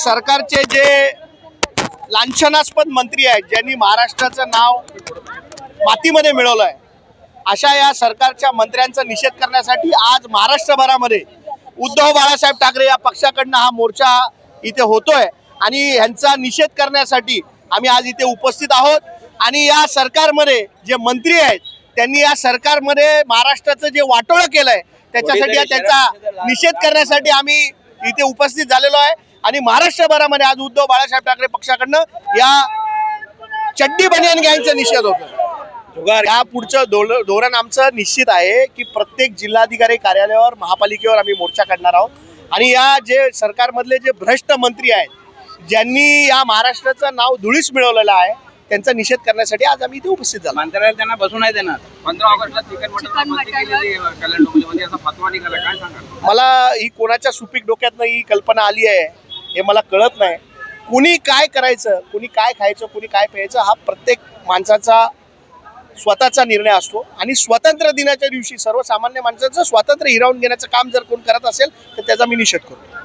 सरकारचे जे लांछनास्पद मंत्री आहेत, ज्यांनी महाराष्ट्राचं नाव मातीमध्ये मिळवलं आहे, अशा या सरकारच्या मंत्र्यांचा निषेध करण्यासाठी आज महाराष्ट्रभरामध्ये उद्धव बाळासाहेब ठाकरे या पक्षाकडनं हा मोर्चा इथे होतोय आणि ह्यांचा निषेध करण्यासाठी आम्ही आज इथे उपस्थित आहोत। आणि या सरकारमध्ये जे मंत्री आहेत त्यांनी या सरकारमध्ये महाराष्ट्राचं जे वाटोळं केलंय त्याच्यासाठी त्याचा निषेध करण्यासाठी आम्ही इथे उपस्थित झालेलो आहे। आणि महाराष्ट्रभरामध्ये आज उद्धव बाळासाहेब ठाकरे पक्षाकडनं या चड्डी बनियान गँगचा निषेध होतो। या पुढचं धोरण आमचं निश्चित आहे की प्रत्येक जिल्हाधिकारी कार्यालयावर महापालिकेवर आम्ही मोर्चा काढणार आहोत। आणि या जे सरकारमधले जे भ्रष्ट मंत्री आहेत, ज्यांनी या महाराष्ट्राचं नाव धुळीस मिळवलेलं आहे, त्यांचा निषेध करण्यासाठी आज आम्ही इथे उपस्थित झालो। मंत्र्याला त्यांना बसू नाही देणार। 15 ऑगस्टला चिकन मटन बंदी केलेली कल्याणमध्ये असा फतवा निघाला, काय सांगाल? मला ही कोणाच्या सुपीक डोक्यातनं ही कल्पना आली आहे हे मला कळत नाही। कुणी काय करायचं, कुणी काय खायचं, कुणी काय प्यायचं हा प्रत्येक माणसाचा स्वतःचा निर्णय असतो। आणि स्वातंत्र्य दिनाच्या दिवशी सर्वसामान्य माणसाचं स्वातंत्र्य हिरावून घेण्याचं काम जर कोण करत असेल तर त्याचा मी निषेध करतो।